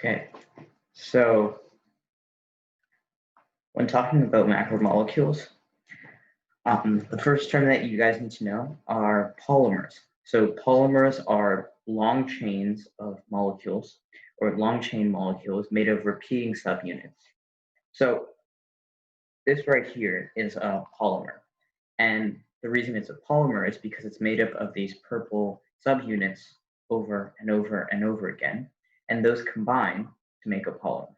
Okay, so when talking about macromolecules, the first term that you guys need to know are polymers. So polymers are long chains of molecules or long chain molecules made of repeating subunits. So this right here is a polymer. And the reason it's a polymer is because it's made up of these purple subunits over and over and over again. And those combine to make a polymer.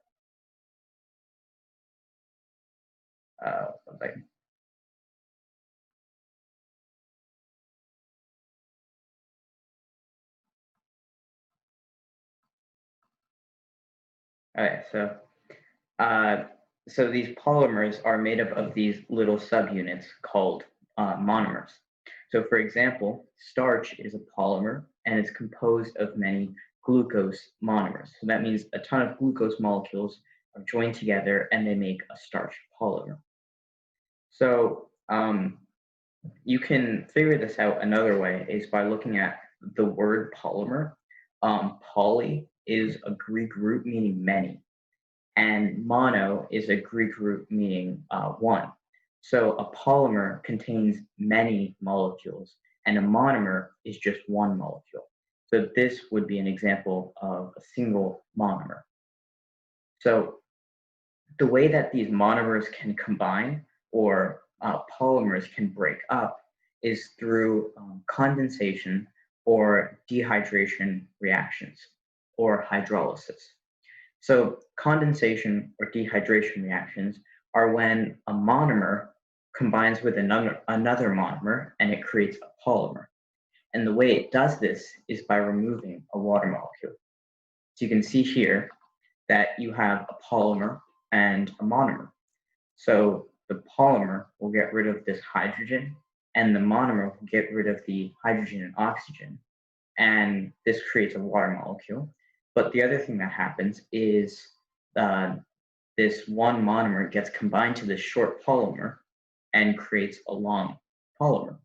One second. Okay, so these polymers are made up of these little subunits called monomers. So for example, starch is a polymer and it's composed of many glucose monomers. So that means a ton of glucose molecules are joined together and they make a starch polymer. So you can figure this out another way is by looking at the word polymer. Poly is a Greek root meaning many, and mono is a Greek root meaning one. So a polymer contains many molecules, and a monomer is just one molecule. So this would be an example of a single monomer. So the way that these monomers can combine or polymers can break up is through condensation or dehydration reactions or hydrolysis. So condensation or dehydration reactions are when a monomer combines with another monomer and it creates a polymer. And the way it does this is by removing a water molecule. So you can see here that you have a polymer and a monomer. So the polymer will get rid of this hydrogen and the monomer will get rid of the hydrogen and oxygen. And this creates a water molecule. But the other thing that happens is this one monomer gets combined to this short polymer and creates a long polymer.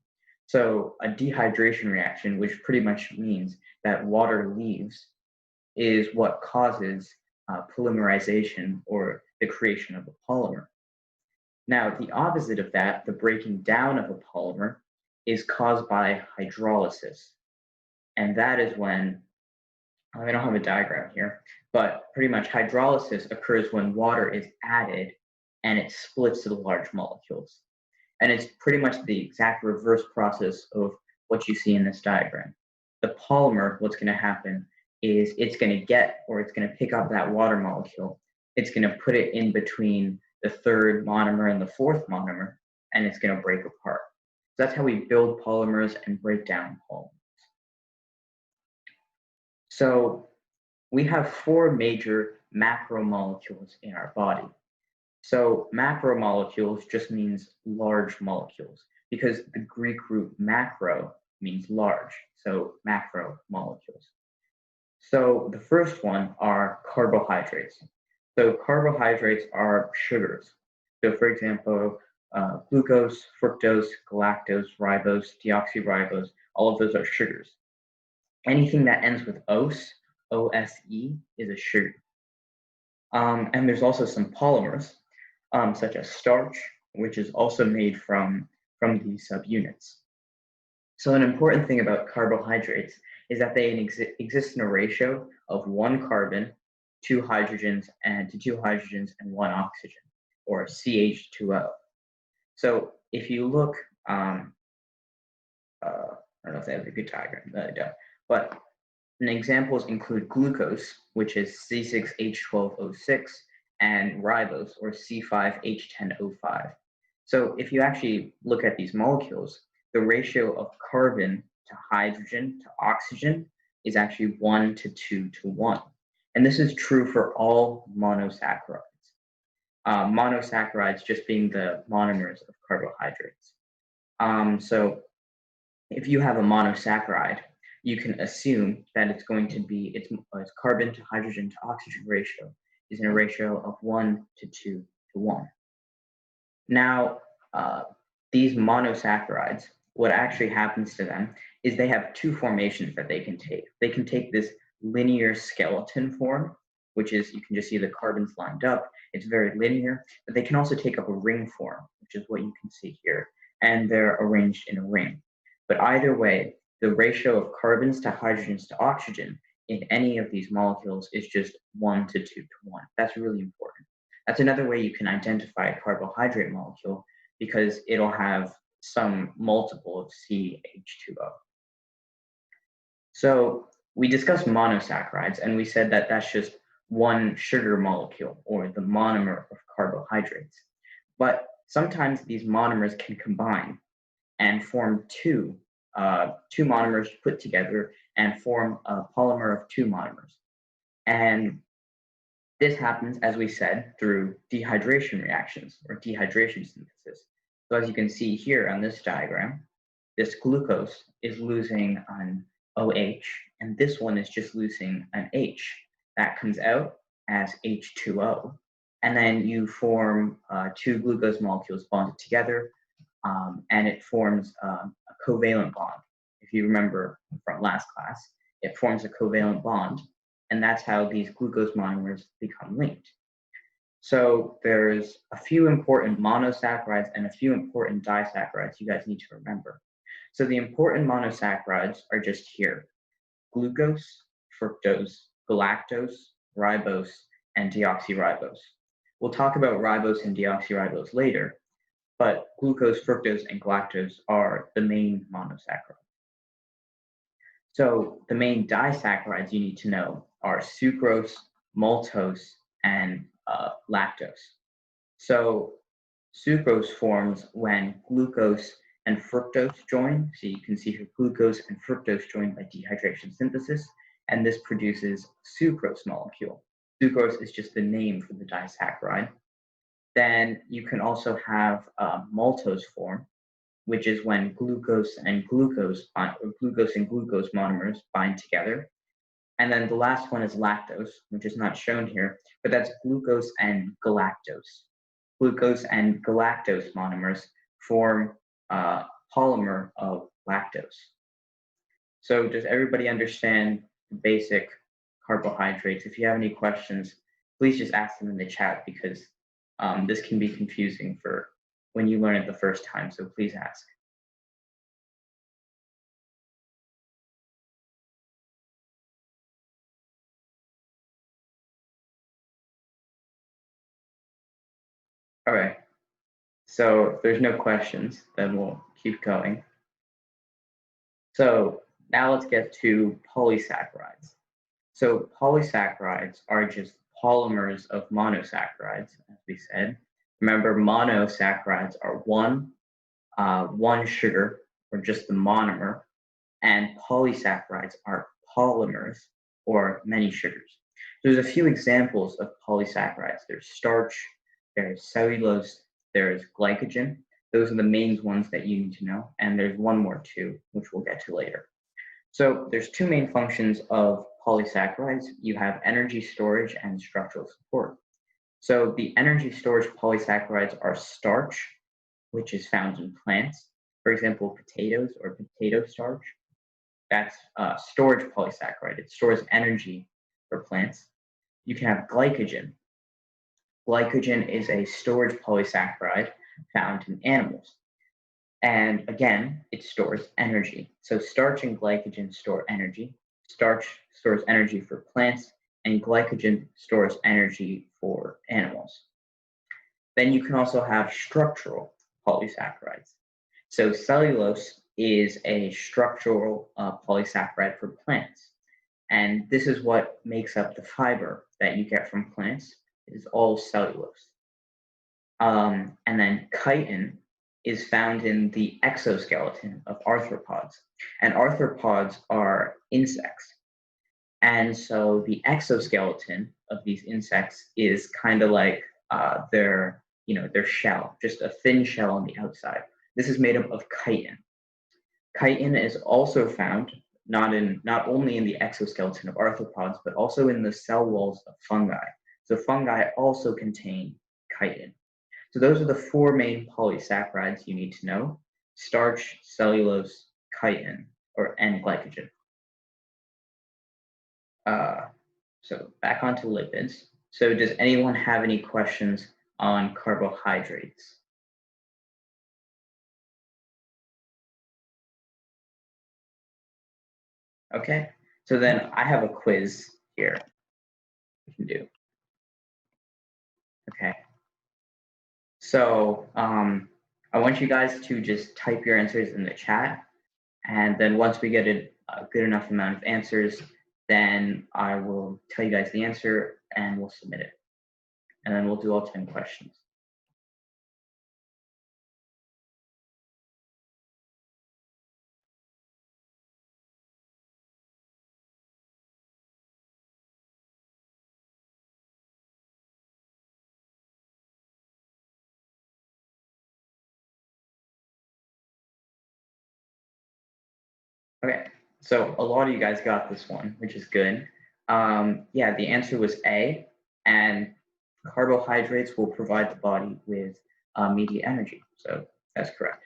So a dehydration reaction, which pretty much means that water leaves, is what causes polymerization or the creation of a polymer. Now, the opposite of that, the breaking down of a polymer, is caused by hydrolysis. And that is when, I don't have a diagram here, but pretty much hydrolysis occurs when water is added and it splits to the large molecules. And it's pretty much the exact reverse process of what you see in this diagram. The polymer, what's going to happen is it's going to get, or it's going to pick up that water molecule. It's going to put it in between the third monomer and the fourth monomer, and it's going to break apart. So that's how we build polymers and break down polymers. So we have four major macromolecules in our body. So macromolecules just means large molecules because the Greek root macro means large, so macromolecules. So the first one are carbohydrates. So carbohydrates are sugars. So for example, glucose, fructose, galactose, ribose, deoxyribose, all of those are sugars. Anything that ends with ose, O-S-E, is a sugar. And there's also some polymers, such as starch, which is also made from these subunits. So an important thing about carbohydrates is that they exist in a ratio of 1 carbon, 2 hydrogens, and 1 oxygen, or CH2O. So if you look, I don't know if that has a good diagram, I don't, but examples include glucose, which is C6H12O6, and ribose, or C5H10O5. So if you actually look at these molecules, the ratio of carbon to hydrogen to oxygen is actually 1 to 2 to 1. And this is true for all monosaccharides. Monosaccharides just being the monomers of carbohydrates. So if you have a monosaccharide, you can assume that it's going to be, its carbon to hydrogen to oxygen ratio is in a ratio of 1 to 2 to 1. Now, these monosaccharides, what actually happens to them is they have two formations that they can take. They can take this linear skeleton form, which is, you can just see the carbons lined up. It's very linear, but they can also take up a ring form, which is what you can see here, and they're arranged in a ring. But either way, the ratio of carbons to hydrogens to oxygen in any of these molecules is just 1 to 2 to 1. That's really important. That's another way you can identify a carbohydrate molecule, because it'll have some multiple of CH2O. So we discussed monosaccharides, and we said that that's just one sugar molecule, or the monomer of carbohydrates. But sometimes these monomers can combine and form two monomers put together and form a polymer of two monomers. And this happens, as we said, through dehydration reactions or dehydration synthesis. So as you can see here on this diagram, this glucose is losing an OH, and this one is just losing an H. That comes out as H2O. And then you form two glucose molecules bonded together, and it forms a covalent bond. If you remember from last class, it forms a covalent bond, and that's how these glucose monomers become linked. So there's a few important monosaccharides and a few important disaccharides you guys need to remember. So the important monosaccharides are just here: glucose, fructose, galactose, ribose, and deoxyribose. We'll talk about ribose and deoxyribose later, but glucose, fructose, and galactose are the main monosaccharides. So the main disaccharides you need to know are sucrose, maltose, and lactose. So sucrose forms when glucose and fructose join. So you can see here glucose and fructose join by dehydration synthesis, and this produces sucrose molecule. Sucrose is just the name for the disaccharide. Then you can also have maltose form, which is when glucose and glucose monomers bind together. And then the last one is lactose, which is not shown here, but that's glucose and galactose. Glucose and galactose monomers form a polymer of lactose. So does everybody understand the basic carbohydrates? If you have any questions, please just ask them in the chat, because this can be confusing for when you learn it the first time, so please ask. All right, so if there's no questions, then we'll keep going. So now let's get to polysaccharides. So polysaccharides are just polymers of monosaccharides, as we said. Remember, monosaccharides are one sugar, or just the monomer, and polysaccharides are polymers, or many sugars. There's a few examples of polysaccharides. There's starch, there's cellulose, there's glycogen. Those are the main ones that you need to know, and there's one more too, which we'll get to later. So there's two main functions of polysaccharides. You have energy storage and structural support. So the energy storage polysaccharides are starch, which is found in plants. For example, potatoes or potato starch. That's storage polysaccharide. It stores energy for plants. You can have glycogen. Glycogen is a storage polysaccharide found in animals. And again, it stores energy. So starch and glycogen store energy. Starch stores energy for plants, and glycogen stores energy for animals. Then you can also have structural polysaccharides. So cellulose is a structural polysaccharide for plants. And this is what makes up the fiber that you get from plants. It is all cellulose. And then chitin is found in the exoskeleton of arthropods. And arthropods are insects. And so the exoskeleton of these insects is kind of like their shell, just a thin shell on the outside. This is made up of chitin. Chitin is also found not only in the exoskeleton of arthropods, but also in the cell walls of fungi. So fungi also contain chitin. So those are the four main polysaccharides you need to know: starch, cellulose, chitin, and glycogen. So back onto lipids. So does anyone have any questions on carbohydrates? Okay, so then I have a quiz here we can do. Okay, so I want you guys to just type your answers in the chat, and then once we get a good enough amount of answers, then I will tell you guys the answer and we'll submit it. And then we'll do all 10 questions. Okay, so a lot of you guys got this one, which is good. Yeah, the answer was A, and carbohydrates will provide the body with immediate energy. So that's correct.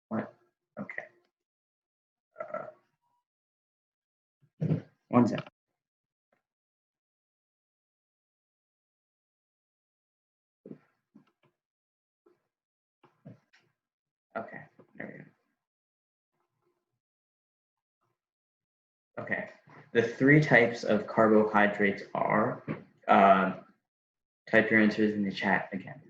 What? Okay. One second. Okay, there we go. Okay, the 3 types of carbohydrates are, type your answers in the chat again.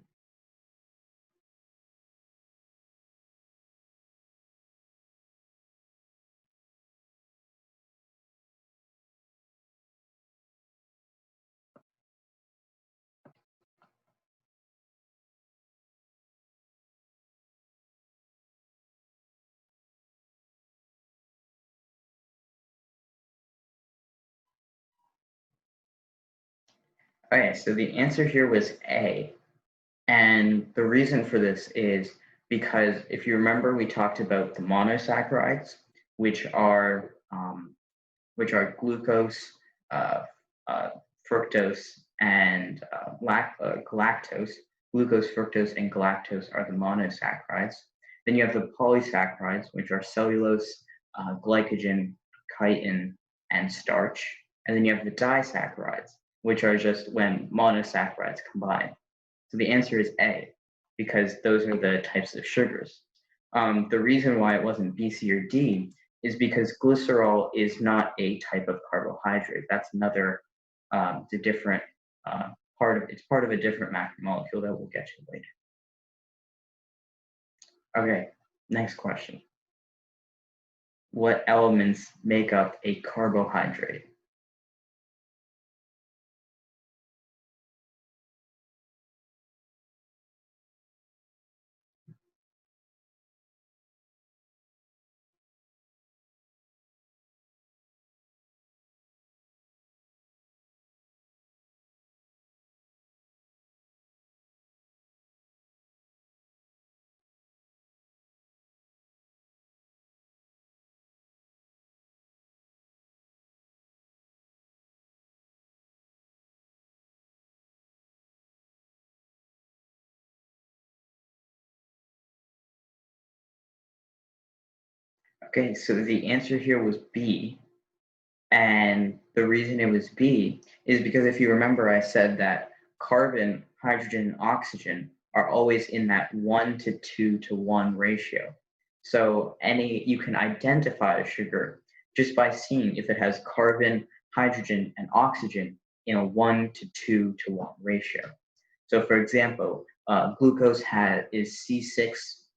Okay, so the answer here was A. And the reason for this is because if you remember, we talked about the monosaccharides, which are glucose, uh, fructose, and galactose. Glucose, fructose, and galactose are the monosaccharides. Then you have the polysaccharides, which are cellulose, glycogen, chitin, and starch. And then you have the disaccharides, which are just when monosaccharides combine. So the answer is A, because those are the types of sugars. The reason why it wasn't B, C, or D is because glycerol is not a type of carbohydrate. That's another, it's a different it's part of a different macromolecule that we'll get to later. Okay, next question. What elements make up a carbohydrate? Okay, so the answer here was B. And the reason it was B is because if you remember, I said that carbon, hydrogen, and oxygen are always in that 1 to 2 to 1 ratio. So you can identify a sugar just by seeing if it has carbon, hydrogen, and oxygen in a 1 to 2 to 1 ratio. So for example, glucose is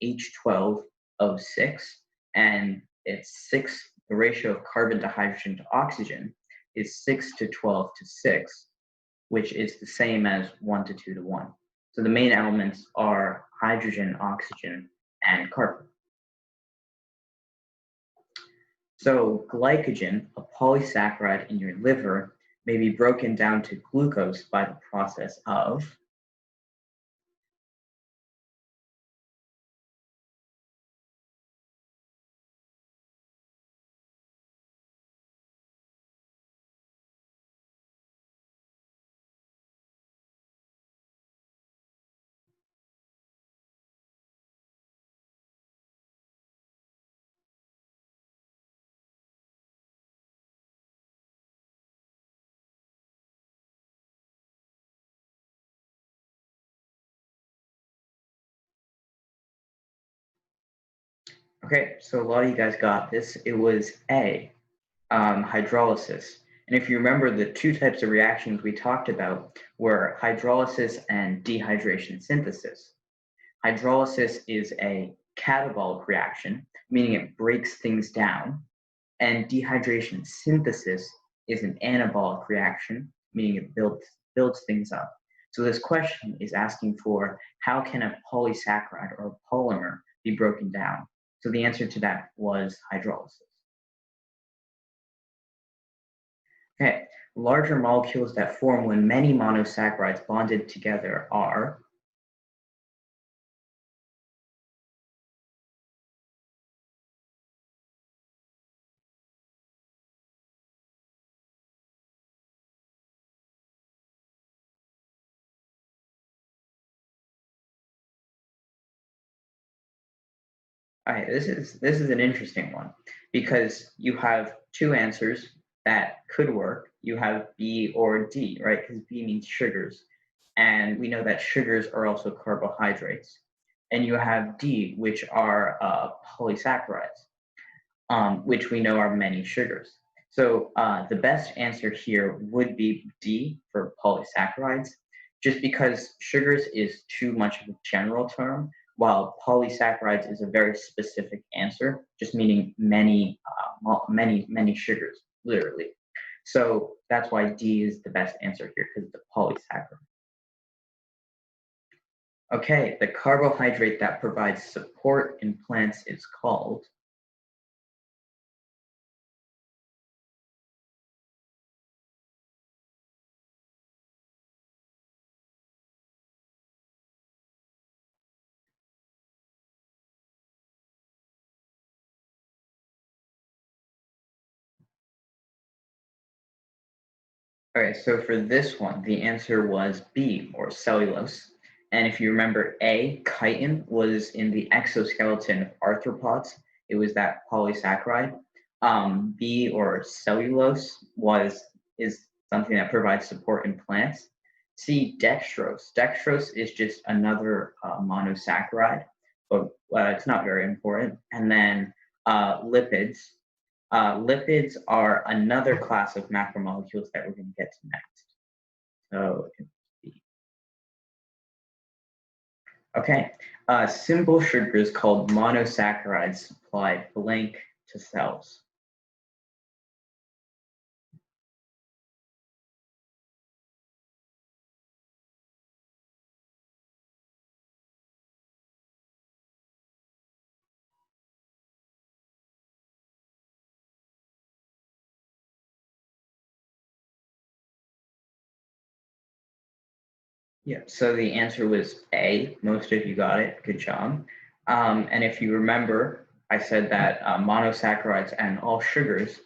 C6H12O6, and it's the ratio of carbon to hydrogen to oxygen is 6 to 12 to 6, which is the same as 1 to 2 to 1. So the main elements are hydrogen, oxygen, and carbon. So glycogen, a polysaccharide in your liver, may be broken down to glucose by the process of Okay, so a lot of you guys got this. It was A, hydrolysis. And if you remember, the two types of reactions we talked about were hydrolysis and dehydration synthesis. Hydrolysis is a catabolic reaction, meaning it breaks things down, and dehydration synthesis is an anabolic reaction, meaning it builds things up. So this question is asking for how can a polysaccharide or a polymer be broken down? So the answer to that was hydrolysis. Okay, larger molecules that form when many monosaccharides bonded together are. All right, this is an interesting one because you have two answers that could work. You have B or D, right? Because B means sugars, and we know that sugars are also carbohydrates. And you have D, which are polysaccharides, which we know are many sugars. So the best answer here would be D for polysaccharides, just because sugars is too much of a general term, while polysaccharides is a very specific answer, just meaning many sugars, literally. So that's why D is the best answer here, because it's a polysaccharide. Okay, the carbohydrate that provides support in plants is called. All right, so for this one, the answer was B, or cellulose. And if you remember, A, chitin, was in the exoskeleton of arthropods. It was that polysaccharide. B, or cellulose, is something that provides support in plants. C, dextrose. Dextrose is just another monosaccharide, but it's not very important. And then lipids. Lipids are another class of macromolecules that we're going to get to next. So, okay, simple sugars called monosaccharides supply blank to cells. Yeah, so the answer was A. Most of you got it. Good job. And if you remember, I said that monosaccharides and all sugars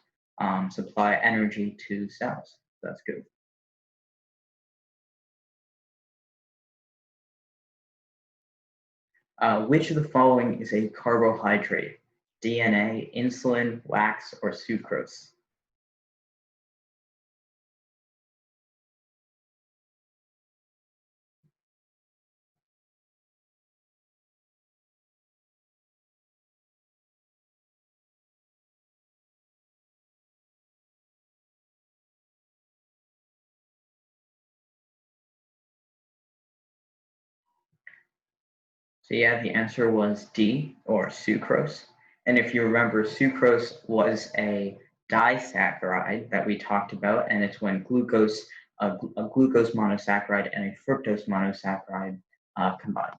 supply energy to cells. That's good. Which of the following is a carbohydrate? DNA, insulin, wax, or sucrose? So yeah, the answer was D, or sucrose. And if you remember, sucrose was a disaccharide that we talked about, and it's when a glucose monosaccharide and a fructose monosaccharide combine.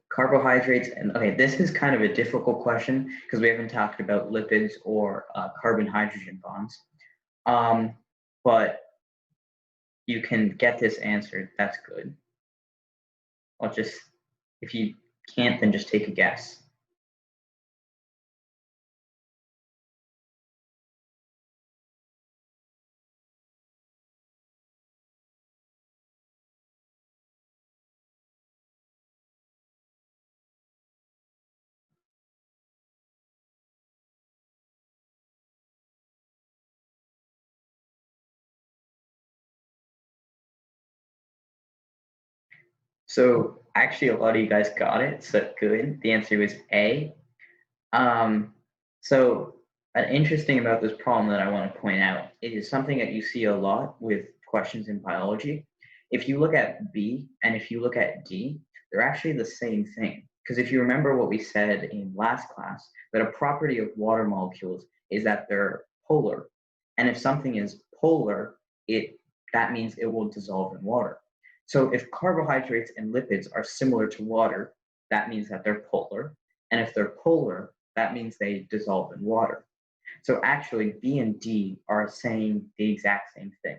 Carbohydrates, and okay, this is kind of a difficult question because we haven't talked about lipids or carbon-hydrogen bonds. But you can get this answered. That's good. I'll just, if you can't, then just take a guess. So Actually, a lot of you guys got it, so good. The answer was A. So interesting about this problem that I want to point out is something that you see a lot with questions in biology. If you look at B and if you look at D, they're actually the same thing. Because if you remember what we said in last class, that a property of water molecules is that they're polar. And if something is polar, that means it will dissolve in water. So if carbohydrates and lipids are similar to water, that means that they're polar. And if they're polar, that means they dissolve in water. So actually, B and D are saying the exact same thing.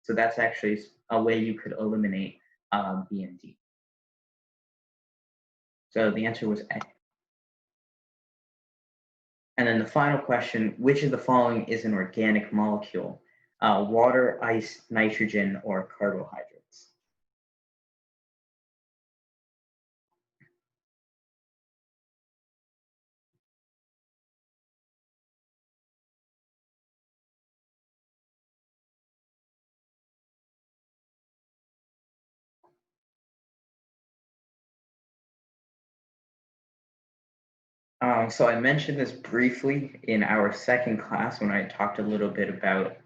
So that's actually a way you could eliminate B and D. So the answer was A. And then the final question, which of the following is an organic molecule? Water, ice, nitrogen, or carbohydrates? So I mentioned this briefly in our second class when I talked a little bit about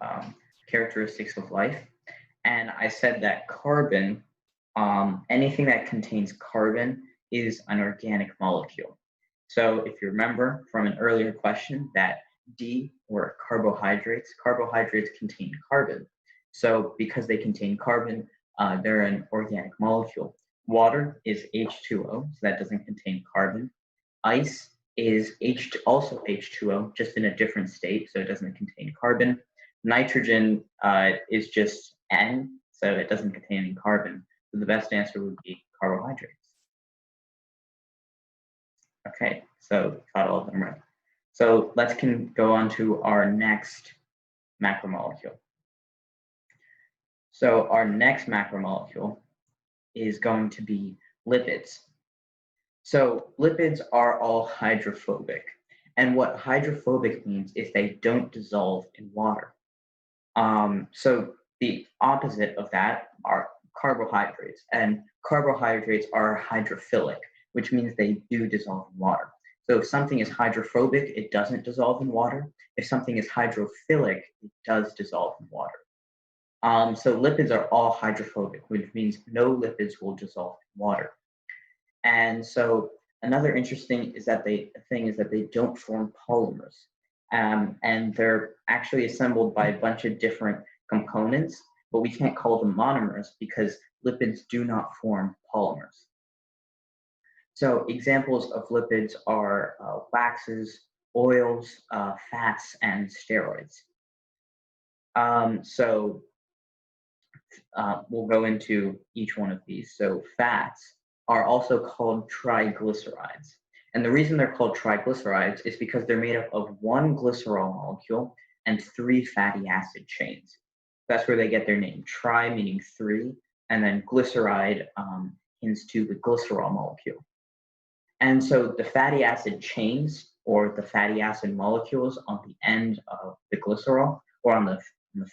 characteristics of life. And I said that carbon, anything that contains carbon is an organic molecule. So if you remember from an earlier question that D were carbohydrates, carbohydrates contain carbon. So because they contain carbon, they're an organic molecule. Water is H2O, so that doesn't contain carbon. Ice is also H2O, just in a different state, so it doesn't contain carbon. Nitrogen is just N, so it doesn't contain any carbon. So the best answer would be carbohydrates. Okay, so got all of them right. So let's go on to our next macromolecule. So our next macromolecule is going to be lipids. So lipids are all hydrophobic. And what hydrophobic means is they don't dissolve in water. So the opposite of that are carbohydrates. And carbohydrates are hydrophilic, which means they do dissolve in water. So if something is hydrophobic, it doesn't dissolve in water. If something is hydrophilic, it does dissolve in water. So lipids are all hydrophobic, which means no lipids will dissolve in water. And so another interesting thing is that they don't form polymers. And they're actually assembled by a bunch of different components, but we can't call them monomers because lipids do not form polymers. So examples of lipids are waxes, oils, fats, and steroids. We'll go into each one of these. So fats are also called triglycerides. And the reason they're called triglycerides is because they're made up of one glycerol molecule and 3 fatty acid chains. That's where they get their name, tri meaning 3, and then glyceride hints to the glycerol molecule. And so the fatty acid chains, or the fatty acid molecules on the end of the glycerol, or on the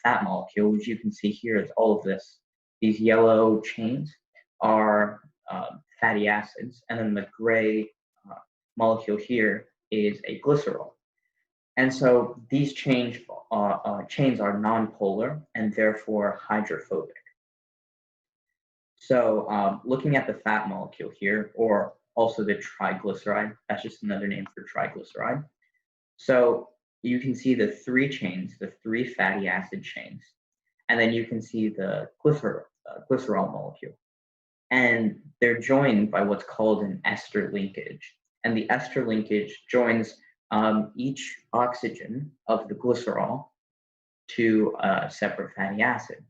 fat molecule, which you can see here is all of this. These yellow chains are fatty acids, and then the gray molecule here is a glycerol. And so these chains are nonpolar and therefore hydrophobic. So looking at the fat molecule here, or also the triglyceride, that's just another name for triglyceride. So you can see the 3 chains, the 3 fatty acid chains, and then you can see the glycerol molecule. And they're joined by what's called an ester linkage. And the ester linkage joins each oxygen of the glycerol to a separate fatty acid.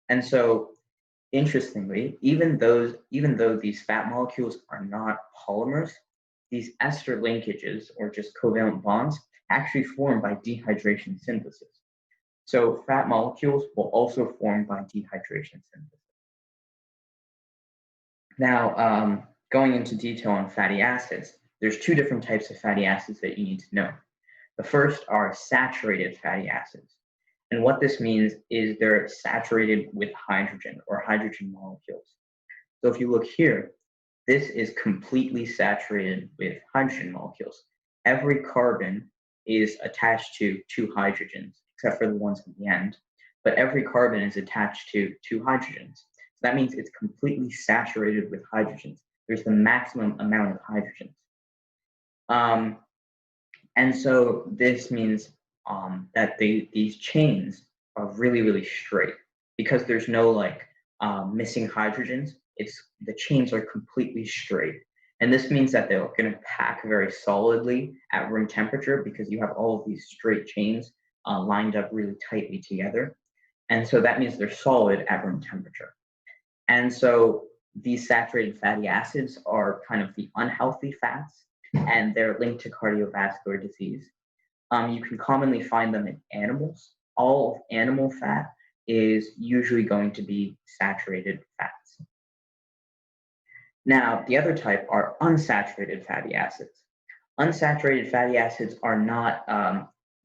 And so, interestingly, even though these fat molecules are not polymers, these ester linkages, or just covalent bonds, actually form by dehydration synthesis. So fat molecules will also form by dehydration synthesis. Now, going into detail on fatty acids, there's 2 different types of fatty acids that you need to know. The first are saturated fatty acids. And what this means is they're saturated with hydrogen or hydrogen molecules. So if you look here, this is completely saturated with hydrogen molecules. Every carbon is attached to two hydrogens, except for the ones at the end, but every carbon is attached to two hydrogens. So that means it's completely saturated with hydrogens. There's the maximum amount of hydrogens. And so this means that these chains are really, really straight because there's no like missing hydrogens. The chains are completely straight. And this means that they're going to pack very solidly at room temperature because you have all of these straight chains lined up really tightly together. And so that means they're solid at room temperature. And so these saturated fatty acids are kind of the unhealthy fats, and they're linked to cardiovascular disease. You can commonly find them in animals. All of animal fat is usually going to be saturated fats. Now, the other type are unsaturated fatty acids. Unsaturated fatty acids are not,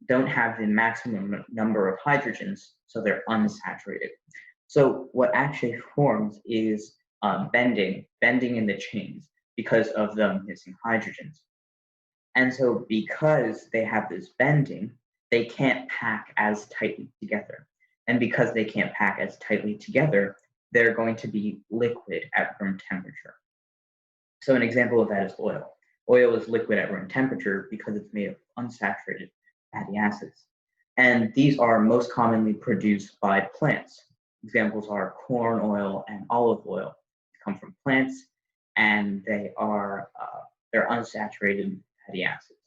don't have the maximum number of hydrogens, so they're unsaturated. So what actually forms is bending in the chains because of the missing hydrogens. And so because they have this bending, they can't pack as tightly together. And because they can't pack as tightly together, they're going to be liquid at room temperature. So an example of that is oil. Oil is liquid at room temperature because it's made of unsaturated fatty acids. And these are most commonly produced by plants. Examples are corn oil and olive oil. They come from plants, and they're unsaturated fatty acids.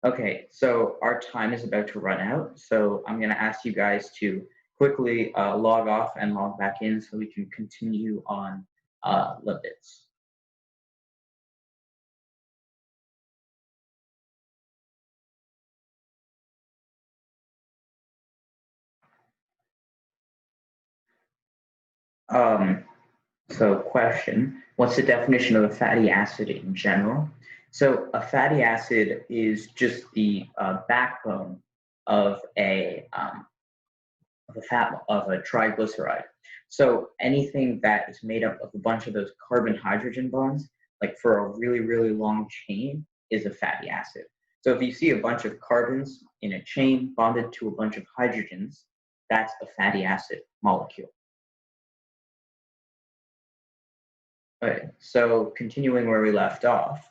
Okay, so our time is about to run out, so I'm going to ask you guys to quickly log off and log back in so we can continue on lipids. So question, what's the definition of a fatty acid in general? So a fatty acid is just the backbone of a triglyceride. So anything that is made up of a bunch of those carbon-hydrogen bonds, like for a really, really long chain, is a fatty acid. So if you see a bunch of carbons in a chain bonded to a bunch of hydrogens, that's a fatty acid molecule. Okay, so continuing where we left off.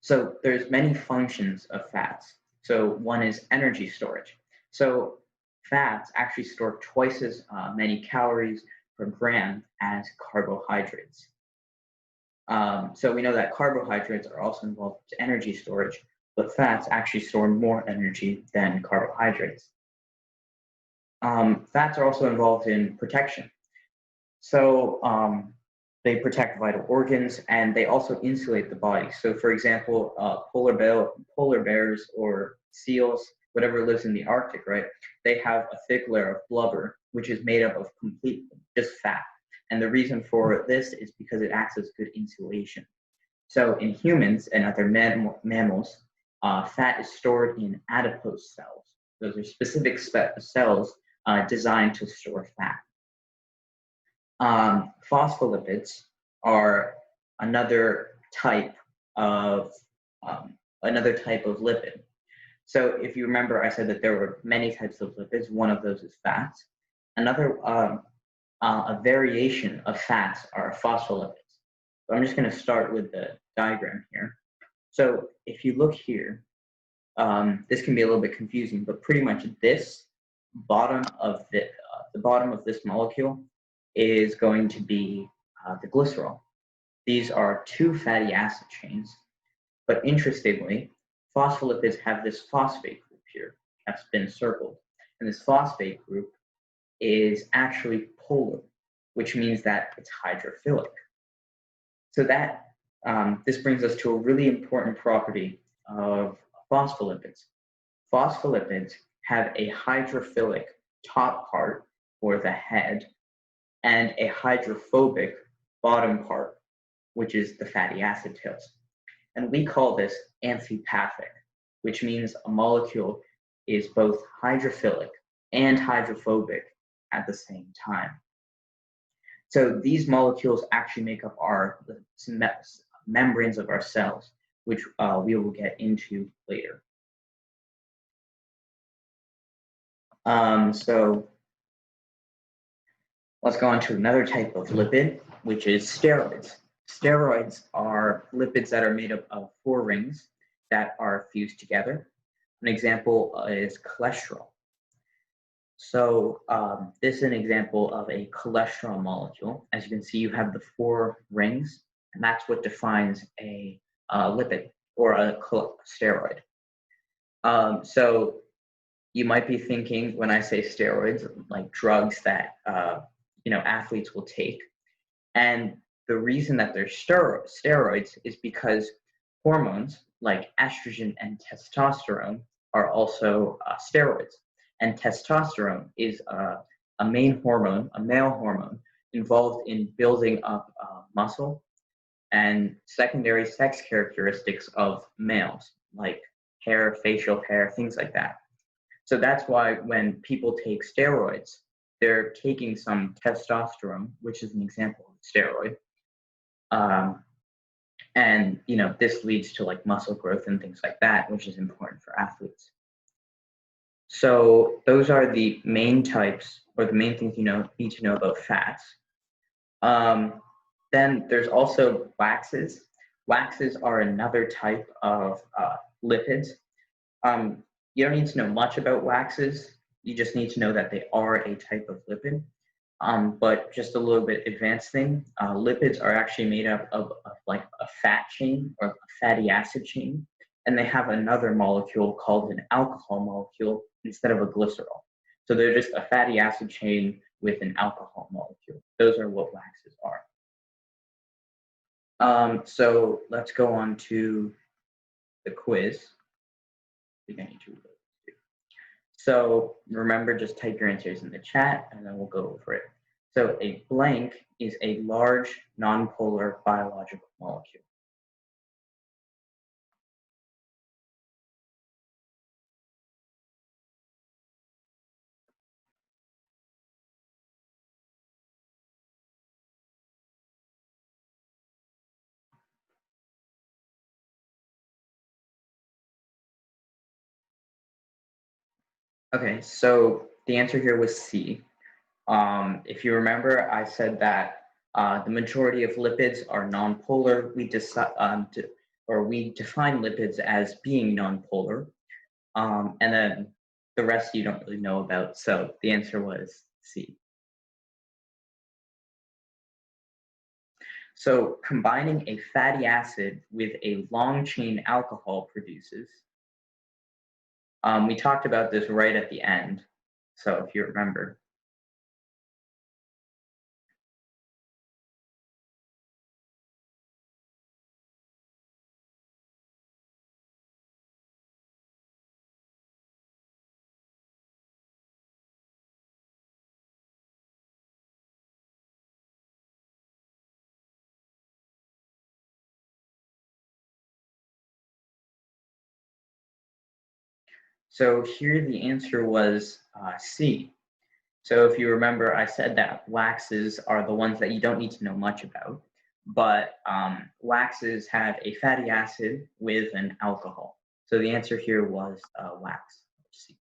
So there's many functions of fats. So one is energy storage. So fats actually store twice as many calories per gram as carbohydrates. So we know that carbohydrates are also involved in energy storage, but fats actually store more energy than carbohydrates. Fats are also involved in protection. So they protect vital organs, and they also insulate the body. So for example, polar bears or seals, whatever lives in the Arctic, right? They have a thick layer of blubber, which is made up of just fat. And the reason for this is because it acts as good insulation. So in humans and other mammals, fat is stored in adipose cells. Those are specific cells designed to store fat. Phospholipids are another type of lipid. So if you remember, I said that there were many types of lipids. One of those is fats. Another, a variation of fats are phospholipids. So I'm just going to start with the diagram here. So if you look here, this can be a little bit confusing, but pretty much this bottom of the bottom of this molecule is going to be the glycerol. These are two fatty acid chains, but interestingly, phospholipids have this phosphate group here that's been circled. And this phosphate group is actually polar, which means that it's hydrophilic. So that this brings us to a really important property of phospholipids. Phospholipids have a hydrophilic top part, or the head, and a hydrophobic bottom part, which is the fatty acid tails. And we call this amphipathic, which means a molecule is both hydrophilic and hydrophobic at the same time. So these molecules actually make up the membranes of our cells, which we will get into later. So let's go on to another type of lipid, which is steroids. Steroids are lipids that are made up of 4 rings that are fused together. An example is cholesterol. So this is an example of a cholesterol molecule. As you can see, you have the 4 rings, and that's what defines a lipid or a steroid. So you might be thinking when I say steroids, like drugs that athletes will take. And the reason that they're steroids is because hormones like estrogen and testosterone are also steroids. And testosterone is a main hormone, a male hormone, involved in building up muscle and secondary sex characteristics of males, like hair, facial hair, things like that. So that's why when people take steroids, they're taking some testosterone, which is an example of a steroid. And this leads to like muscle growth and things like that, which is important for athletes. So those are the main types, or the main things need to know about fats. Then there's also waxes. Waxes are another type of lipids. You don't need to know much about waxes. You just need to know that they are a type of lipid. But just a little bit advanced thing, lipids are actually made up of like a fat chain or a fatty acid chain, and they have another molecule called an alcohol molecule instead of a glycerol. So they're just a fatty acid chain with an alcohol molecule. Those are what waxes are. So let's go on to the quiz. So remember, just type your answers in the chat and then we'll go over it. So a blank is a large nonpolar biological molecule. Okay, so the answer here was C. If you remember, I said that the majority of lipids are nonpolar. We define lipids as being nonpolar, and then the rest you don't really know about. So the answer was C. So combining a fatty acid with a long chain alcohol produces. We talked about this right at the end, so if you remember. So here the answer was C. So if you remember, I said that waxes are the ones that you don't need to know much about, but waxes have a fatty acid with an alcohol. So the answer here was wax, C.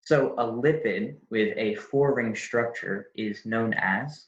So a lipid with a 4-ring structure is known as.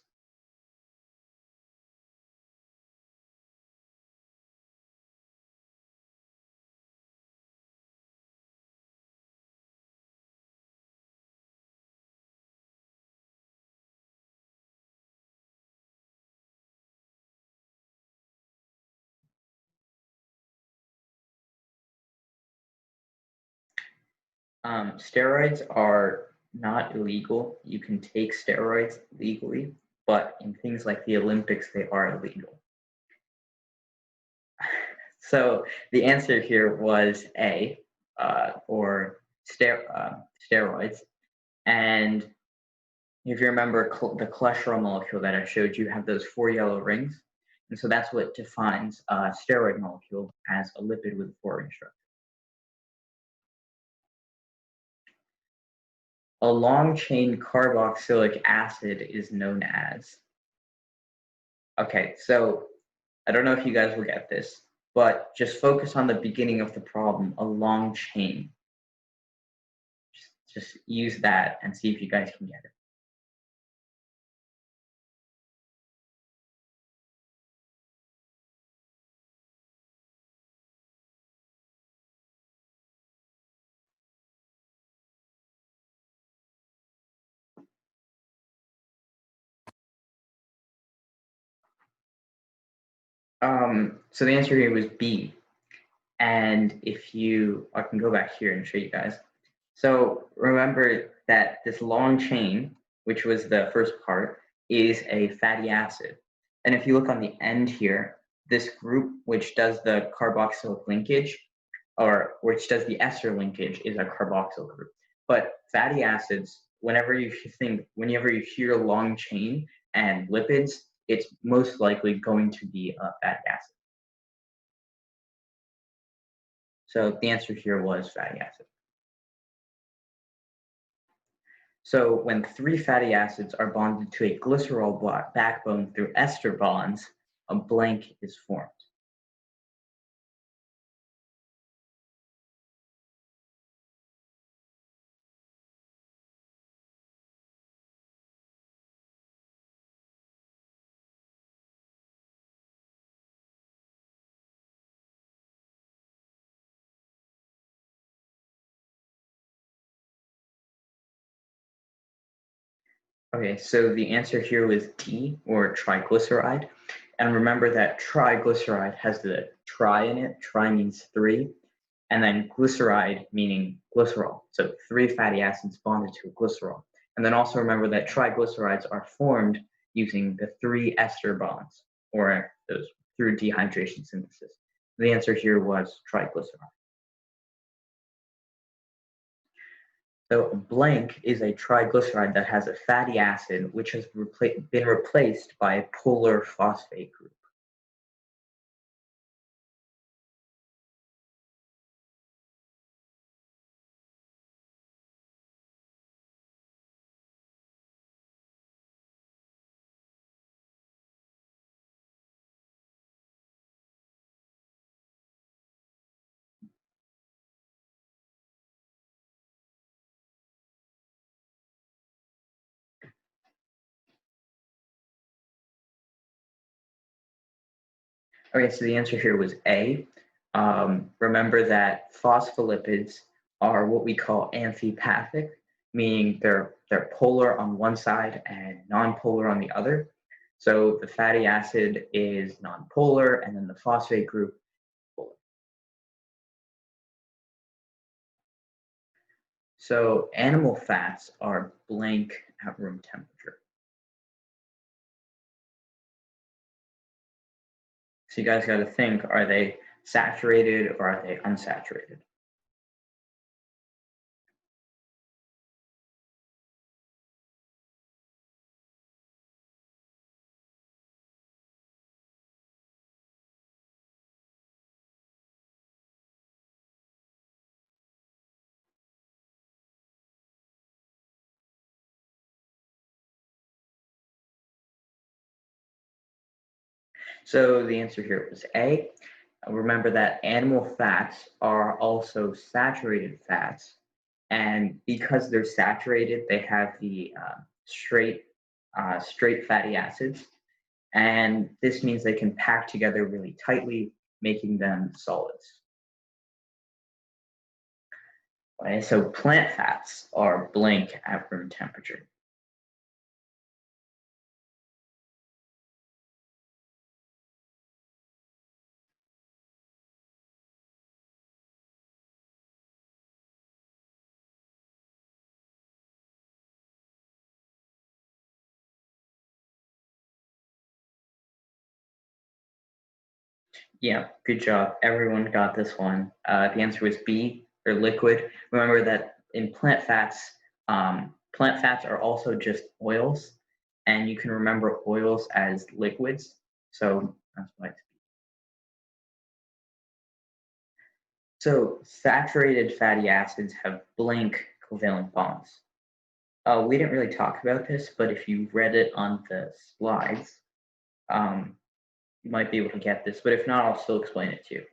Steroids are not illegal. You can take steroids legally, but in things like the Olympics, they are illegal. So the answer here was A, or steroids. And if you remember the cholesterol molecule that I showed you have those 4 yellow rings. And so that's what defines a steroid molecule as a lipid with a 4-ring structure. A long-chain carboxylic acid is known as. Okay, so I don't know if you guys will get this, but just focus on the beginning of the problem, a long chain. Just use that and see if you guys can get it. So the answer here was B. And if I can go back here and show you guys. So remember that this long chain, which was the first part, is a fatty acid. And if you look on the end here, this group, which does the carboxylic linkage, or which does the ester linkage, is a carboxyl group. But fatty acids, whenever you hear long chain and lipids, it's most likely going to be a fatty acid. So the answer here was fatty acid. So when 3 fatty acids are bonded to a glycerol backbone through ester bonds, a blank is formed. Okay, so the answer here was D, or triglyceride. And remember that triglyceride has the tri in it. Tri means 3. And then glyceride meaning glycerol. So 3 fatty acids bonded to a glycerol. And then also remember that triglycerides are formed using the 3 ester bonds, or those through dehydration synthesis. The answer here was triglyceride. So blank is a triglyceride that has a fatty acid which has been replaced by a polar phosphate group. Okay, so the answer here was A. Remember that phospholipids are what we call amphipathic, meaning they're polar on one side and nonpolar on the other. So the fatty acid is nonpolar, and then the phosphate group polar. So animal fats are blank at room temperature. So you guys got to think, are they saturated or are they unsaturated? So the answer here was A. Remember that animal fats are also saturated fats. And because they're saturated, they have the straight fatty acids. And this means they can pack together really tightly, making them solids. Okay, so plant fats are blank at room temperature. Yeah, good job. Everyone got this one. The answer was B, or liquid. Remember that in plant fats are also just oils, and you can remember oils as liquids. So that's why it's B. So saturated fatty acids have blank covalent bonds. We didn't really talk about this, but if you read it on the slides, you might be able to get this, but if not, I'll still explain it to you.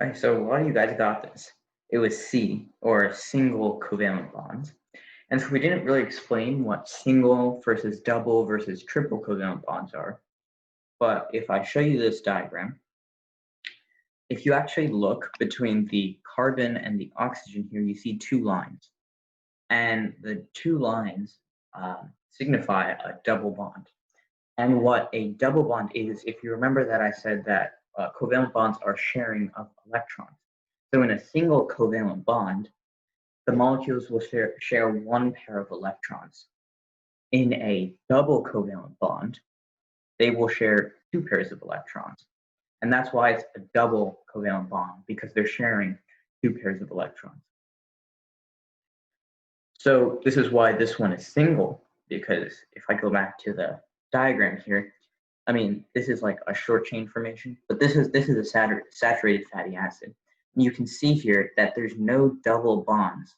All right, so a lot of you guys got this. It was C, or single covalent bonds. And so we didn't really explain what single versus double versus triple covalent bonds are. But if I show you this diagram, if you actually look between the carbon and the oxygen here, you see two lines. And the two lines signify a double bond. And what a double bond is, if you remember that I said that covalent bonds are sharing of electrons. So in a single covalent bond, the molecules will share one pair of electrons. In a double covalent bond, they will share two pairs of electrons. And that's why it's a double covalent bond, because they're sharing two pairs of electrons. So this is why this one is single, because if I go back to the diagram here, I mean, this is like a short chain formation, but this is a saturated fatty acid. And you can see here that there's no double bonds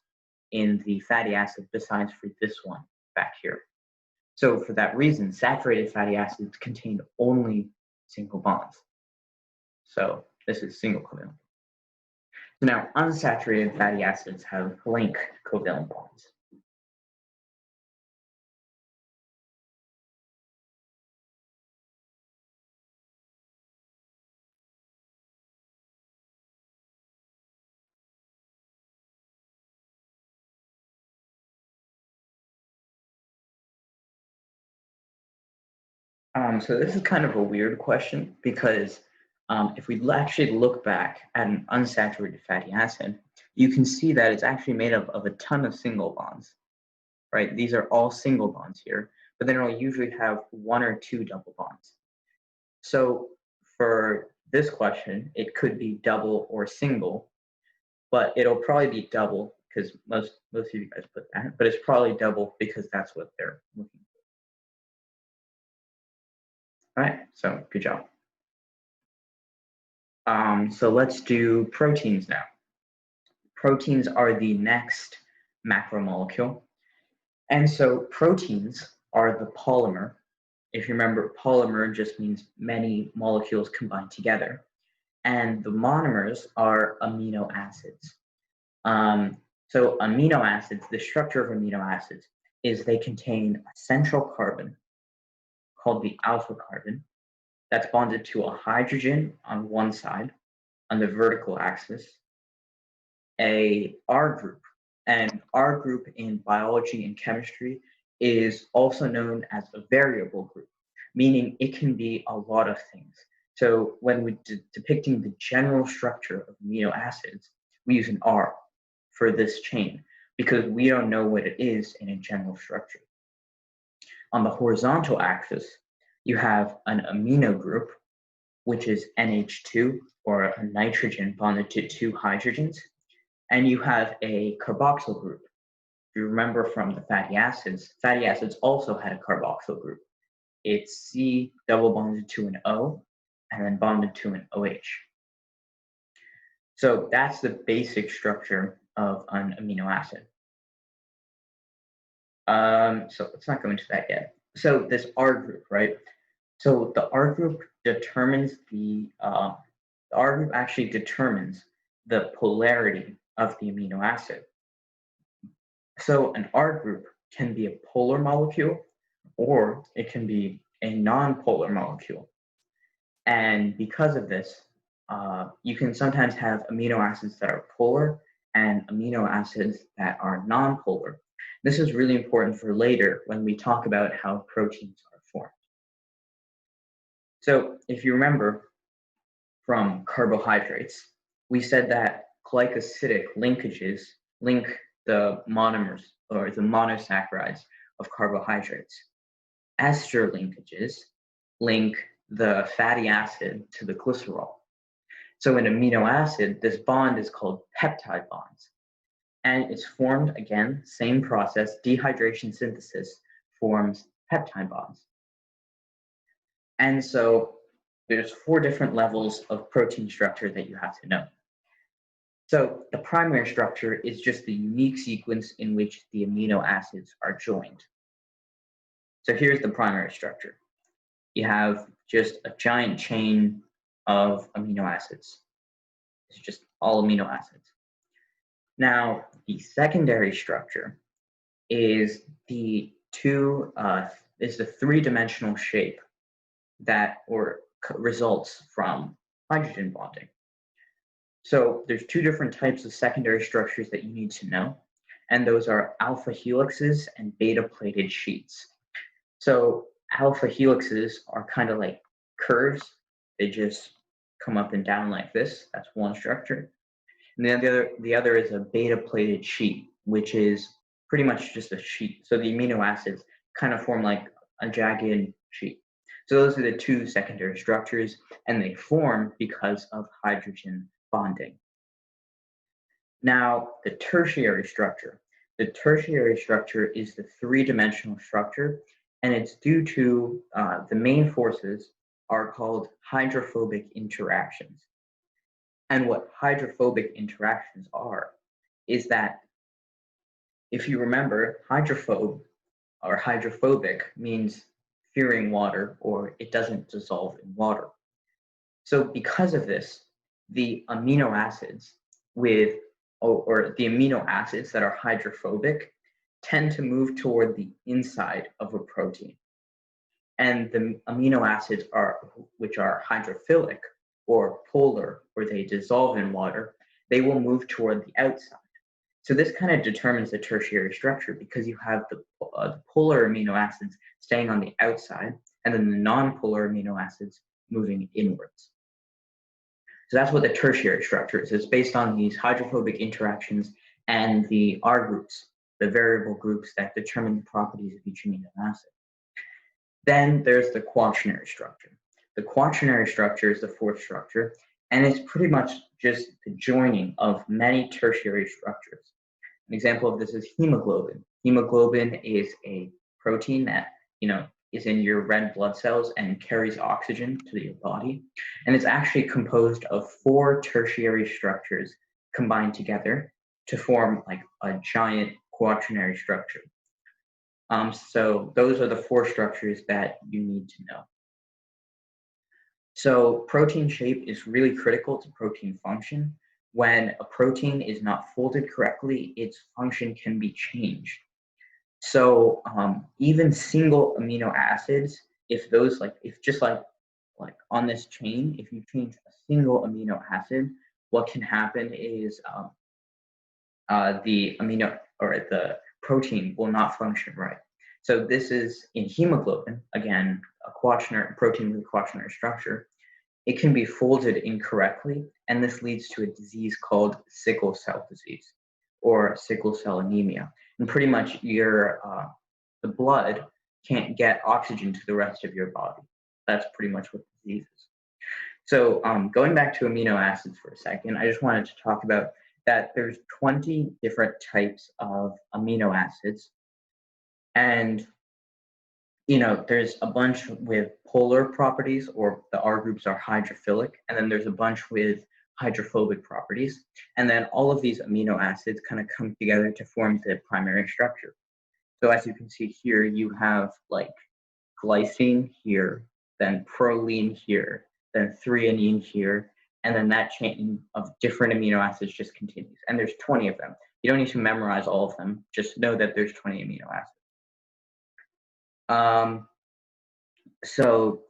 in the fatty acid besides for this one back here. So for that reason, saturated fatty acids contain only single bonds. So this is single covalent. So now unsaturated fatty acids have blank covalent bonds. So this is kind of a weird question because if we actually look back at an unsaturated fatty acid, you can see that it's actually made up of a ton of single bonds, right? These are all single bonds here, but then it'll usually have one or two double bonds. So for this question, it could be double or single, but it'll probably be double because most of you guys put that, but it's probably double because that's what they're looking for. All right, so good job. So let's do proteins now. Proteins are the next macromolecule. And so proteins are the polymer. If you remember, polymer just means many molecules combined together. And the monomers are amino acids. So amino acids, the structure of amino acids is they contain a central carbon called the alpha carbon that's bonded to a hydrogen on one side on the vertical axis, a R group. And R group in biology and chemistry is also known as a variable group, meaning it can be a lot of things. So when we're depicting the general structure of amino acids, we use an R for this chain because we don't know what it is in a general structure. On the horizontal axis, you have an amino group, which is NH2, or a nitrogen bonded to two hydrogens, and you have a carboxyl group. If you remember from the fatty acids also had a carboxyl group. It's C double bonded to an O, and then bonded to an OH. So that's the basic structure of an amino acid. So let's not go into that yet. So this R group, right? So the R group determines the R group actually determines the polarity of the amino acid. So an R group can be a polar molecule, or it can be a non-polar molecule. And because of this, you can sometimes have amino acids that are polar and amino acids that are non-polar. This is really important for later when we talk about how proteins are formed. So if you remember from carbohydrates, we said that glycosidic linkages link the monomers or the monosaccharides of carbohydrates. Ester linkages link the fatty acid to the glycerol. So in amino acid, this bond is called peptide bonds. And it's formed, again, same process, dehydration synthesis forms peptide bonds. And so there's 4 different levels of protein structure that you have to know. So the primary structure is just the unique sequence in which the amino acids are joined. So here's the primary structure. You have just a giant chain of amino acids. It's just all amino acids. Now, the secondary structure is the 3-dimensional shape that results from hydrogen bonding. So there's 2 different types of secondary structures that you need to know, and those are alpha helixes and beta plated sheets. So alpha helixes are kind of like curves. They just come up and down like this. That's one structure. And the other is a beta plated sheet, which is pretty much just a sheet. So the amino acids kind of form like a jagged sheet. So those are the 2 secondary structures, and they form because of hydrogen bonding. Now, the tertiary structure. The tertiary structure is the 3-dimensional structure, and it's due to the main forces are called hydrophobic interactions. And what hydrophobic interactions are is that, if you remember, hydrophobe or hydrophobic means fearing water, or it doesn't dissolve in water. So because of this, the amino acids or the amino acids that are hydrophobic tend to move toward the inside of a protein. And the amino acids which are hydrophilic or polar, or they dissolve in water, they will move toward the outside. So this kind of determines the tertiary structure, because you have the polar amino acids staying on the outside, and then the non-polar amino acids moving inwards. So that's what the tertiary structure is. It's based on these hydrophobic interactions and the R groups, the variable groups that determine the properties of each amino acid. Then there's the quaternary structure. The quaternary structure is the 4th structure, and it's pretty much just the joining of many tertiary structures. An example of this is hemoglobin. Hemoglobin is a protein that, is in your red blood cells and carries oxygen to your body. And it's actually composed of 4 tertiary structures combined together to form like a giant quaternary structure. So those are the 4 structures that you need to know. So protein shape is really critical to protein function. When a protein is not folded correctly, its function can be changed. So even single amino acids, if just like on this chain, if you change a single amino acid, what can happen is the amino or the protein will not function right. So this is in hemoglobin, again, a protein with a quaternary structure. It can be folded incorrectly, and this leads to a disease called sickle cell disease or sickle cell anemia. And pretty much the blood can't get oxygen to the rest of your body. That's pretty much what the disease is. So going back to amino acids for a second, I just wanted to talk about that there's 20 different types of amino acids. And there's a bunch with polar properties, or the R groups are hydrophilic, and then there's a bunch with hydrophobic properties. And then all of these amino acids kind of come together to form the primary structure. So as you can see here, you have like glycine here, then proline here, then threonine here, and then that chain of different amino acids just continues. And there's 20 of them. You don't need to memorize all of them, just know that there's 20 amino acids. So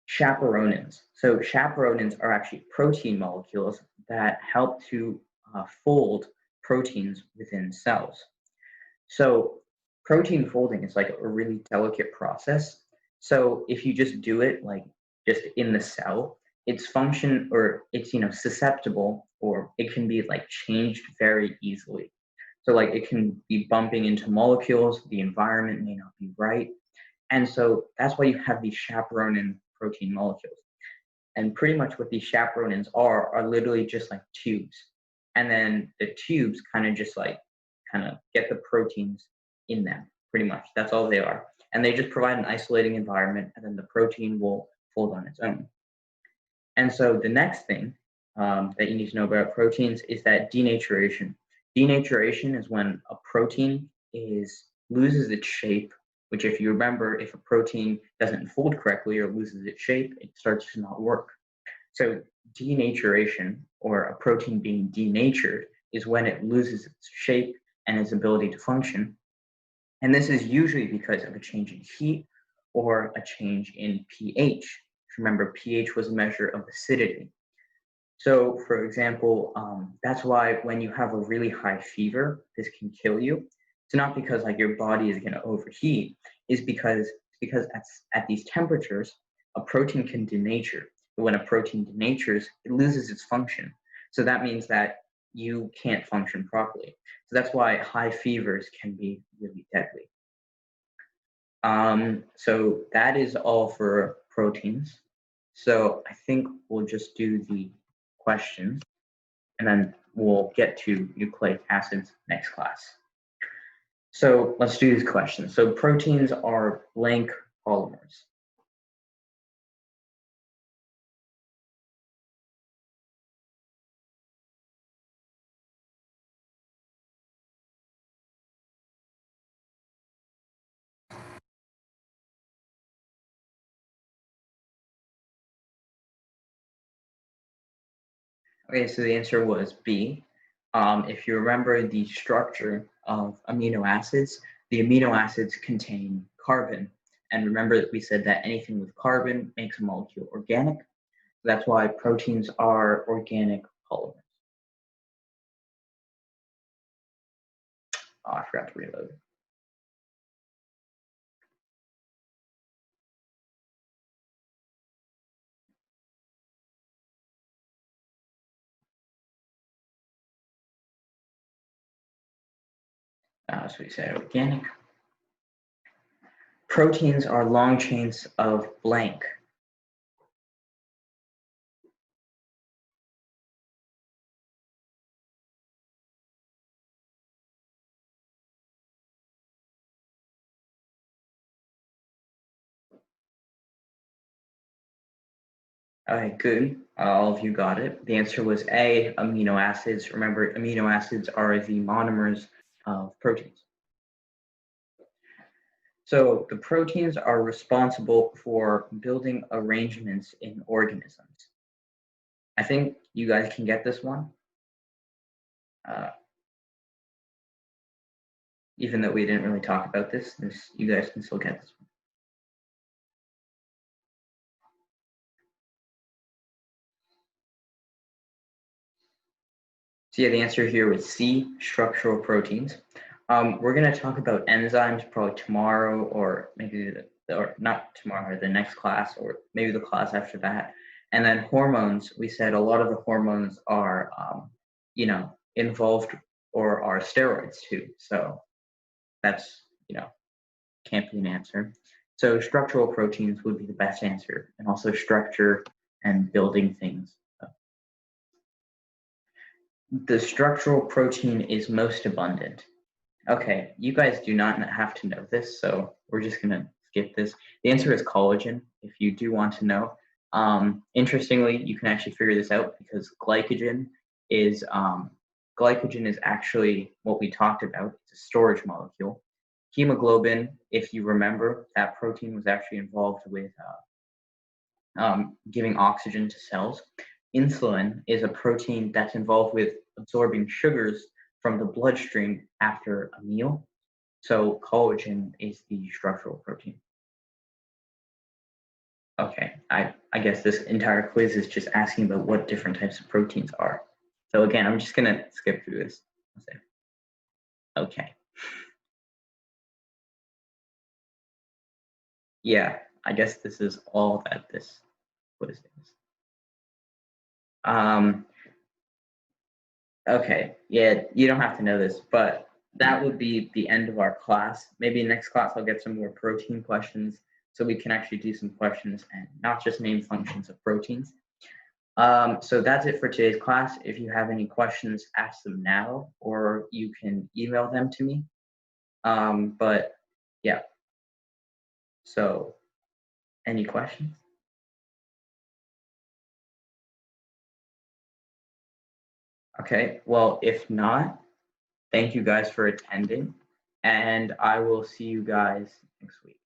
chaperonins. So chaperonins are actually protein molecules that help to fold proteins within cells. So protein folding is like a really delicate process. So if you just do it like just in the cell, its function, or it's susceptible, or it can be like changed very easily. So like it can be bumping into molecules, the environment may not be right. And so that's why you have these chaperonin protein molecules. And pretty much what these chaperonins are literally just like tubes. And then the tubes kind of just like get the proteins in them, pretty much. That's all they are. And they just provide an isolating environment, and then the protein will fold on its own. And so the next thing that you need to know about proteins is that denaturation. Denaturation is when a protein loses its shape, which if you remember, if a protein doesn't fold correctly or loses its shape, it starts to not work. So denaturation, or a protein being denatured, is when it loses its shape and its ability to function. And this is usually because of a change in heat or a change in pH. Remember, pH was a measure of acidity. So, for example, that's why when you have a really high fever, this can kill you. It's not because like your body is going to overheat, it's because at these temperatures, a protein can denature. But when a protein denatures, it loses its function. So that means that you can't function properly. So that's why high fevers can be really deadly. So that is all for proteins. So I think we'll just do the questions, and then we'll get to nucleic acids next class. So let's do these questions. So proteins are blank polymers. Okay, so the answer was B. If you remember the structure of amino acids, the amino acids contain carbon. And remember that we said that anything with carbon makes a molecule organic. That's why proteins are organic polymers. Oh, I forgot to reload. So we said organic. Proteins are long chains of blank. All right, good. All of you got it. The answer was A, amino acids. Remember, amino acids are the monomers of proteins. So the proteins are responsible for building arrangements in organisms. I think you guys can get this one. Even though we didn't really talk about this, you guys can still get this one. So yeah, the answer here was C, structural proteins. We're going to talk about enzymes probably tomorrow, or maybe or not tomorrow, the next class, or maybe the class after that. And then hormones, we said a lot of the hormones are, involved or are steroids too. So that's, can't be an answer. So structural proteins would be the best answer, and also structure and building things. The structural protein is most abundant. Okay, you guys do not have to know this, so we're just gonna skip this. The answer is collagen, if you do want to know. Interestingly, you can actually figure this out because glycogen is actually what we talked about. It's a storage molecule. Hemoglobin, if you remember, that protein was actually involved with giving oxygen to cells. Insulin is a protein that's involved with absorbing sugars from the bloodstream after a meal. So collagen is the structural protein. Okay, I guess this entire quiz is just asking about what different types of proteins are. So again, I'm just gonna skip through this. Okay. Yeah, I guess this is all that this quiz is. Okay, yeah, you don't have to know this, but that would be the end of our class. Maybe next class I'll get some more protein questions so we can actually do some questions and not just name functions of proteins. So that's it for today's class. If you have any questions, ask them now, or you can email them to me. But yeah, so any questions? Okay, well, if not, thank you guys for attending, and I will see you guys next week.